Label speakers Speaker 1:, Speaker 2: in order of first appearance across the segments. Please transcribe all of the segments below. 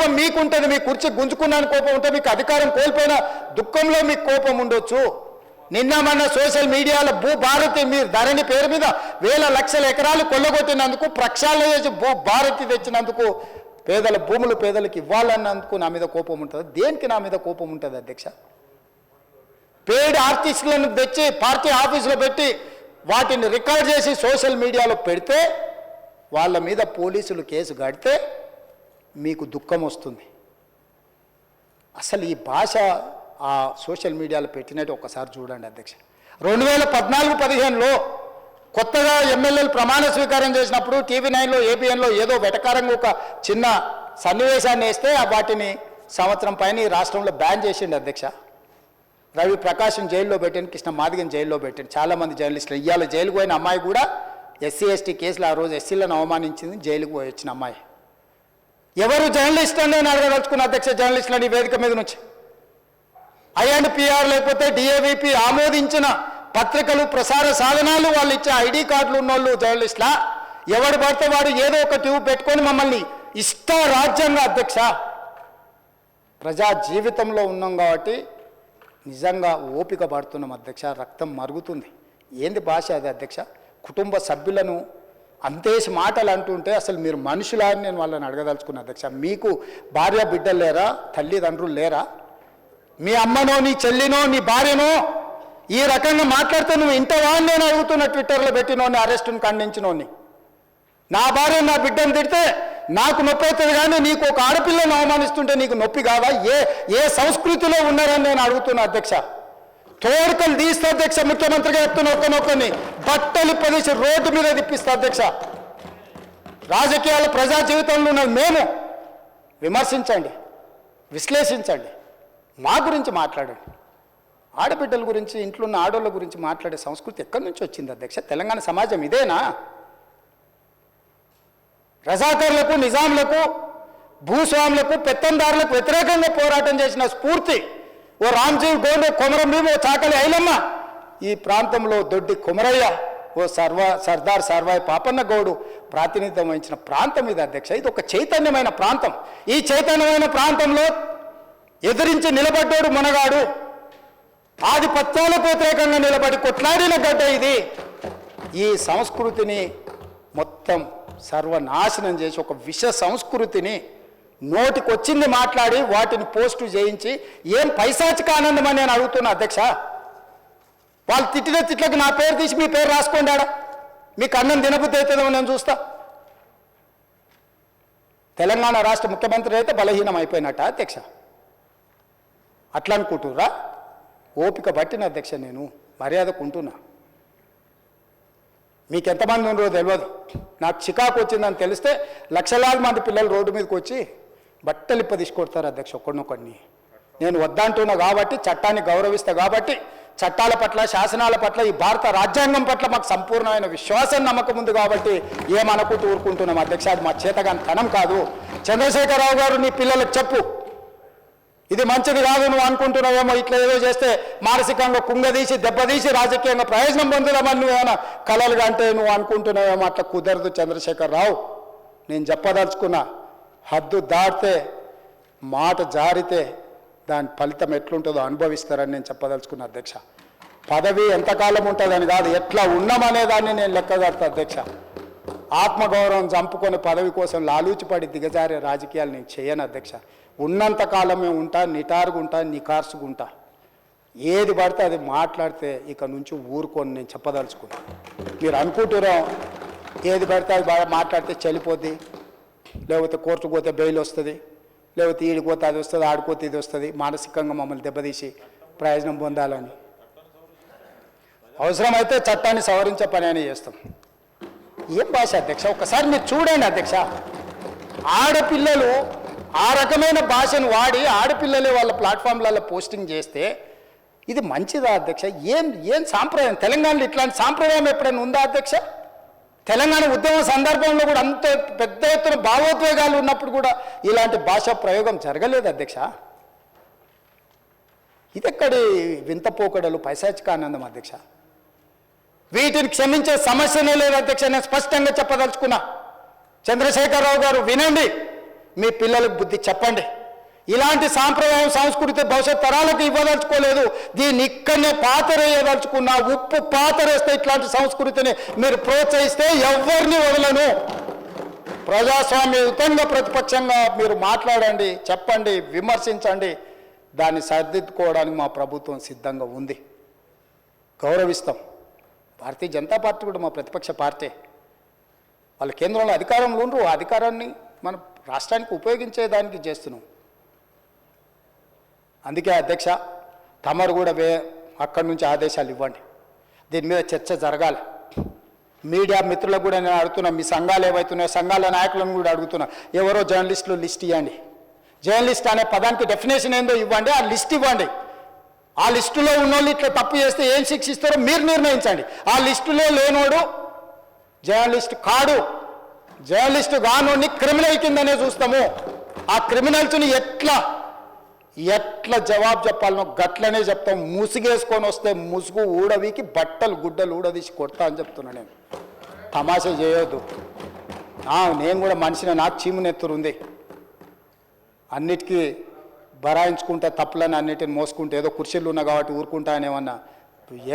Speaker 1: కోపం మీకుంటుంది, మీ కుర్చీ గుంజుకున్నాను కోపం ఉంటుంది, మీకు అధికారం కోల్పోయిన దుఃఖంలో మీకు కోపం ఉండొచ్చు. నిన్న మొన్న సోషల్ మీడియాలో భూభారతి మీరు ధరణి పేరు మీద వేల లక్షల ఎకరాలు కొల్లగొట్టినందుకు, ప్రక్షాళన చేసి భూభారతి తెచ్చినందుకు, పేదల భూములు పేదలకు ఇవ్వాలన్నందుకు నా మీద కోపం ఉంటుంది. దేనికి నా మీద కోపం ఉంటుంది అధ్యక్ష? పేడ్ ఆర్టిస్టులను తెచ్చి పార్టీ ఆఫీసులో పెట్టి వాటిని రికార్డ్ చేసి సోషల్ మీడియాలో పెడితే, వాళ్ళ మీద పోలీసులు కేసు కడితే మీకు దుఃఖం వస్తుంది. అసలు ఈ భాష ఆ సోషల్ మీడియాలో పెట్టినట్టు ఒకసారి చూడండి అధ్యక్ష. 2014-15లో కొత్తగా ఎమ్మెల్యేలు ప్రమాణ స్వీకారం చేసినప్పుడు TV9లో ABNలో ఏదో వెటకారంగా ఒక చిన్న సన్నివేశాన్ని వేస్తే వాటిని సంవత్సరం పైన ఈ రాష్ట్రంలో బ్యాన్ చేసిండు అధ్యక్ష. రవి ప్రకాశం జైల్లో పెట్టాను, కృష్ణ మాదిగని జైల్లో పెట్టాను, చాలామంది జర్నలిస్టులు. ఇవాళ జైలుకు పోయిన అమ్మాయి కూడా SC/ST కేసులు ఆ రోజు ఎస్సీలను అవమానించింది, జైలుకు పోయి వచ్చిన అమ్మాయి. ఎవరు జర్నలిస్ట్ అని నేను అడగదలుచుకున్న అధ్యక్ష, జర్నలిస్టులని వేదిక మీద నుంచి INPR లేకపోతే DAVP ఆమోదించిన పత్రికలు, ప్రసార సాధనాలు, వాళ్ళు ఇచ్చే ID కార్డులు ఉన్నోళ్ళు జర్నలిస్టులా? ఎవడు పడితే వాడు ఏదో ఒక ట్యూబ్ పెట్టుకొని మమ్మల్ని రాజ్యంగా అధ్యక్ష. ప్రజా జీవితంలో ఉన్నాం కాబట్టి నిజంగా ఓపిక పడుతున్నాం అధ్యక్ష, రక్తం మరుగుతుంది. ఏంది భాష అది అధ్యక్ష? కుటుంబ సభ్యులను అంతేసి మాటలు అంటుంటే అసలు మీరు మనుషులా అని నేను వాళ్ళని అడగదలుచుకున్నా అధ్యక్ష. మీకు భార్య బిడ్డలు లేరా? తల్లిదండ్రులు లేరా? మీ అమ్మనో, నీ చెల్లినో, నీ భార్యనో ఈ రకంగా మాట్లాడితే నువ్వు ఇంతవా అని నేను అడుగుతున్న. ట్విట్టర్లో పెట్టినోని, అరెస్టును ఖండించినోని. నా భార్య నా బిడ్డను తిడితే నాకు నొప్పి అవుతుంది, కానీ నీకు ఒక ఆడపిల్లను అవమానిస్తుంటే నీకు నొప్పి కాదా? ఏ సంస్కృతిలో ఉన్నారని నేను అడుగుతున్నా అధ్యక్ష. తోడుకలు తీస్తే అధ్యక్ష, ముఖ్యమంత్రిగా చెప్తున్న ఒక్కనొక్కని బట్టలు పదేసి రోడ్డు మీద తిప్పిస్తా అధ్యక్ష. రాజకీయాలు ప్రజా జీవితంలో ఉన్నది మేము. విమర్శించండి, విశ్లేషించండి, మా గురించి మాట్లాడండి. ఆడబిడ్డల గురించి, ఇంట్లో ఉన్న ఆడోళ్ళ గురించి మాట్లాడే సంస్కృతి ఎక్కడి నుంచి వచ్చింది అధ్యక్ష? తెలంగాణ సమాజం ఇదేనా? రజాకర్లకు, నిజాంలకు, భూస్వాములకు, పెత్తందారులకు వ్యతిరేకంగా పోరాటం చేసిన స్ఫూర్తి ఓ రామ్జీవ్ గోండు, కొమరం భీమ్, ఓ చాకలి ఐలమ్మ, ఈ ప్రాంతంలో దొడ్డి కొమరయ్య, ఓ సర్దార్ సర్వాయి పాపన్న గౌడు ప్రాతినిధ్యం వహించిన ప్రాంతం ఇది అధ్యక్ష. ఇది ఒక చైతన్యమైన ప్రాంతం. ఈ చైతన్యమైన ప్రాంతంలో ఎదిరించి నిలబడ్డాడు మునగాడు. ఆధిపత్యాలకు వ్యతిరేకంగా నిలబడి కొట్లాడిన గడ్డ ఇది. ఈ సంస్కృతిని మొత్తం సర్వనాశనం చేసి ఒక విష సంస్కృతిని నోటికొచ్చింది మాట్లాడి వాటిని పోస్టు చేయించి ఏం పైశాచిక ఆనందం అని నేను అడుగుతున్నా అధ్యక్ష. వాళ్ళు తిట్టిన తిట్లకు నా పేరు తీసి మీ పేరు రాసుకోండాడా? మీకు అన్నం తినబుద్ధి అవుతుందో నేను చూస్తా. తెలంగాణ రాష్ట్ర ముఖ్యమంత్రి అయితే బలహీనం అయిపోయినట్ట అధ్యక్ష? అట్లా అనుకుంటురా? ఓపిక పట్టిన అధ్యక్ష, నేను మర్యాదకు ఉంటున్నా. మీకు ఎంతమంది ఉన్నారో తెలియదు, నాకు చికాకు వచ్చిందని తెలిస్తే లక్షలాది మంది పిల్లలు రోడ్డు మీదకి వచ్చి బట్టలు తీసుకొడతారు అధ్యక్ష ఒక్కడినొక్కడిని. నేను వద్దంటున్నా కాబట్టి, చట్టాన్ని గౌరవిస్తా కాబట్టి, చట్టాల పట్ల, శాసనాల పట్ల, ఈ భారత రాజ్యాంగం పట్ల మాకు సంపూర్ణమైన విశ్వాసం, నమ్మకం ఉంది కాబట్టి ఏమనుకుంటూ ఊరుకుంటున్నాం అధ్యక్ష. అది మా చేతగాని తనం కాదు. చంద్రశేఖరరావు గారు నీ పిల్లలకు చెప్పు, ఇది మంచిది కాదు, నువ్వు అనుకుంటున్నావేమో ఇట్లా ఏదో చేస్తే మానసికంగా కుంగదీసి దెబ్బతీసి రాజకీయంగా ప్రయోజనం పొందుదామని నువ్వేమైనా కలలుగా అంటే నువ్వు అనుకుంటున్నావేమో. అట్లా కుదరదు చంద్రశేఖరరావు. నేను చెప్పదలుచుకున్నా, హద్దు దాటితే, మాట జారితే దాని ఫలితం ఎట్లుంటుందో అనుభవిస్తారని నేను చెప్పదలుచుకున్నా అధ్యక్ష. పదవి ఎంతకాలం ఉంటుందని కాదు, ఎట్లా ఉన్నామనే దాన్ని నేను లెక్కగడతా అధ్యక్ష. ఆత్మగౌరవం చంపుకొని పదవి కోసం లాలూచిపడి దిగజారే రాజకీయాలు నేను చేయను అధ్యక్ష. ఉన్నంతకాలమే ఉంటా, నిటారుగుంటా, నికార్సుగుంటా. ఏది పడితే అది మాట్లాడితే ఇక నుంచి ఊరుకొని నేను చెప్పదలుచుకున్నా. మీరు అనుకుంటున్నాం ఏది పడితే అది బాగా మాట్లాడితే చెల్లిపోద్ది, లేకపోతే కోర్టుకు పోతే బెయిల్ వస్తుంది, లేకపోతే ఈడిపోతే అది వస్తుంది, ఆడిపోతే ఇది వస్తుంది, మానసికంగా మమ్మల్ని దెబ్బతీసి ప్రయోజనం పొందాలని. అవసరమైతే చట్టాన్ని సవరించే పని అని చేస్తాం. ఏం భాష అధ్యక్ష? ఒకసారి మీరు చూడండి అధ్యక్ష. ఆడపిల్లలు ఆ రకమైన భాషను వాడి ఆడపిల్లలే వాళ్ళ ప్లాట్ఫామ్లలో పోస్టింగ్ చేస్తే ఇది మంచిదా అధ్యక్ష? ఏం సాంప్రదాయం? తెలంగాణలో ఇట్లాంటి సాంప్రదాయం ఎప్పుడైనా ఉందా అధ్యక్ష? తెలంగాణ ఉద్యమం సందర్భంలో కూడా అంత పెద్ద ఎత్తున భావోద్వేగాలు ఉన్నప్పుడు కూడా ఇలాంటి భాషా ప్రయోగం జరగలేదు అధ్యక్ష. ఇదెక్కడి వింత పోకడలు, పైశాచికానందం అధ్యక్ష. వీటిని క్షమించే సమస్యనే లేదు అధ్యక్ష. నేను స్పష్టంగా చెప్పదలుచుకున్నా. చంద్రశేఖరరావు గారు వినండి, మీ పిల్లలకు బుద్ధి చెప్పండి. ఇలాంటి సాంప్రదాయం సంస్కృతి భవిష్యత్ తరాలకు ఇవ్వదలుచుకోలేదు. దీన్ని ఇక్కడనే పాతరేయదలుచుకున్నా, ఉప్పు పాతరేస్తే ఇట్లాంటి సంస్కృతిని మీరు ప్రోత్సహిస్తే ఎవరిని వదలను. ప్రజాస్వామ్యయుతంగా ప్రతిపక్షంగా మీరు మాట్లాడండి, చెప్పండి, విమర్శించండి. దాన్ని సరిదిద్దుకోవడానికి మా ప్రభుత్వం సిద్ధంగా ఉంది. గౌరవిస్తాం. భారతీయ జనతా పార్టీ కూడా మా ప్రతిపక్ష పార్టీ. వాళ్ళ కేంద్రంలో అధికారంలో ఉండరు. ఆ అధికారాన్ని మన రాష్ట్రానికి ఉపయోగించేదానికి చేస్తున్నాం. అందుకే అధ్యక్ష, తమరు కూడా అక్కడి నుంచి ఆదేశాలు ఇవ్వండి. దీని మీద చర్చ జరగాలి. మీడియా మిత్రులకు కూడా నేను అడుగుతున్నా, మీ సంఘాలు ఏవైతున్నాయో సంఘాల నాయకులను కూడా అడుగుతున్నా, ఎవరో జర్నలిస్టులు లిస్ట్ ఇవ్వండి. జర్నలిస్ట్ అనే పదానికి డెఫినేషన్ ఏందో ఇవ్వండి, ఆ లిస్ట్ ఇవ్వండి. ఆ లిస్టులో ఉన్నోళ్ళు ఇట్లా తప్పు చేస్తే ఏం శిక్షిస్తారో మీరు నిర్ణయించండి. ఆ లిస్టులో లేనోడు జర్నలిస్ట్ కాడు. జర్నలిస్టు కానోడిని క్రిమినల్ కిందనే చూస్తాము. ఆ క్రిమినల్స్ని ఎట్లా జవాబు చెప్పాలనో గట్లనే చెప్తాం. ముసుగేసుకొని వస్తే ముసుగు ఊడవీకి బట్టలు గుడ్డలు ఊడదీసి కొడతా అని చెప్తున్నా. నేను తమాషా చేయొద్దు. నేను కూడా మనిషిని, నాకు చీమునెత్తురు ఉంది. అన్నిటికీ బరాయించుకుంటే తప్పులని అన్నిటిని మోసుకుంటే ఏదో కుర్చీలు ఉన్నా కాబట్టి ఊరుకుంటా అనేమన్నా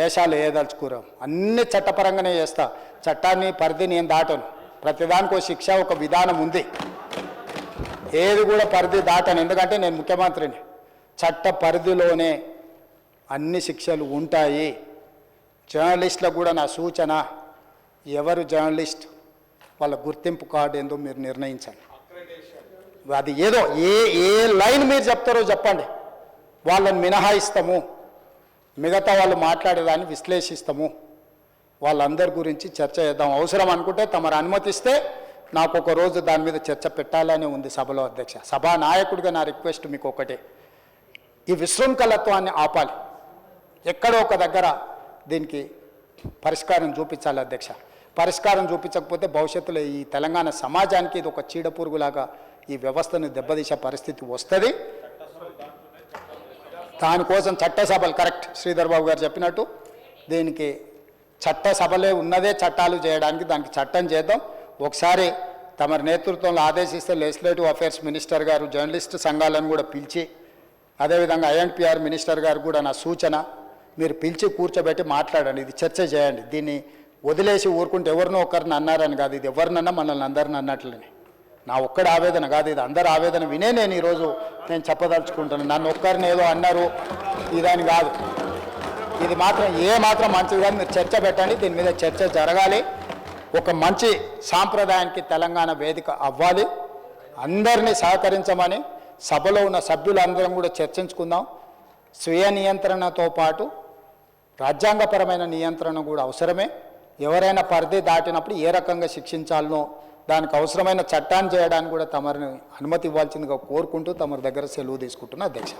Speaker 1: ఏషాలు వేయదలుచుకోరాం. అన్ని చట్టపరంగానే చేస్తా. చట్టాన్ని పరిధి నేను దాటను. ప్రతిదానికి ఒక శిక్ష, ఒక విధానం ఉంది. ఏది కూడా పరిధి దాటను. ఎందుకంటే నేను ముఖ్యమంత్రిని. చట్ట పరిధిలోనే అన్ని శిక్షలు ఉంటాయి. జర్నలిస్టులకు కూడా నా సూచన, ఎవరు జర్నలిస్ట్ వాళ్ళ గుర్తింపు కార్డు ఏందో మీరు నిర్ణయించండి. అది ఏదో ఏ లైన్ మీరు చెప్తారో చెప్పండి. వాళ్ళని మినహాయిస్తాము, మిగతా వాళ్ళు మాట్లాడేదాన్ని విశ్లేషిస్తాము. వాళ్ళందరి గురించి చర్చ చేద్దాం. అవసరం అనుకుంటే తమరు అనుమతిస్తే నాకు ఒక రోజు దాని మీద చర్చ పెట్టాలని ఉంది సభలో అధ్యక్ష. సభా నాయకుడిగా నా రిక్వెస్ట్ మీకు ఒకటే, ఈ విశృంఖలత్వాన్ని ఆపాలి. ఎక్కడో ఒక దగ్గర దీనికి పరిష్కారం చూపించాలి అధ్యక్ష. పరిష్కారం చూపించకపోతే భవిష్యత్తులో ఈ తెలంగాణ సమాజానికి ఇది ఒక చీడపురుగులాగా ఈ వ్యవస్థను దెబ్బతీసే పరిస్థితి వస్తుంది. దానికోసం చట్టసభలు, కరెక్ట్ శ్రీధర్ బాబు గారు చెప్పినట్టు, దీనికి చట్టసభలే ఉన్నదే చట్టాలు చేయడానికి. దానికి చట్టం చేద్దాం. ఒకసారి తమ నేతృత్వంలో ఆదేశిస్తే లెజిస్లేటివ్ అఫేర్స్ మినిస్టర్ గారు జర్నలిస్టు సంఘాలను కూడా పిలిచి, అదేవిధంగా ఐఎన్పిఆర్ మినిస్టర్ గారు కూడా నా సూచన, మీరు పిలిచి కూర్చోబెట్టి మాట్లాడండి. ఇది చర్చ చేయండి. దీన్ని వదిలేసి ఊరుకుంటే ఎవరినో ఒకరిని అన్నారని కాదు, ఇది ఎవరినన్నా మనల్ని అందరిని అన్నట్లనే. నా ఒక్కడి ఆవేదన కాదు, ఇది అందరి ఆవేదన వినే నేను ఈరోజు చెప్పదలుచుకుంటున్నాను. నన్ను ఒక్కరిని ఏదో అన్నారు ఇదని కాదు. ఇది మాత్రం మాత్రం మంచిది కాదు. మీరు చర్చ పెట్టండి. దీని మీద చర్చ జరగాలి. ఒక మంచి సాంప్రదాయానికి తెలంగాణ వేదిక అవ్వాలి. అందరినీ సహకరించమని సభలో ఉన్న సభ్యులందరం కూడా చర్చించుకుందాం. స్వీయ నియంత్రణతో పాటు రాజ్యాంగపరమైన నియంత్రణ కూడా అవసరమే. ఎవరైనా పరిధి దాటినప్పుడు ఏ రకంగా శిక్షించాలనో దానికి అవసరమైన చట్టాన్ని చేయడానికి కూడా తమరిని అనుమతి ఇవ్వాల్సిందిగా కోరుకుంటూ తమరి దగ్గర సెలవు తీసుకుంటున్నా అధ్యక్ష.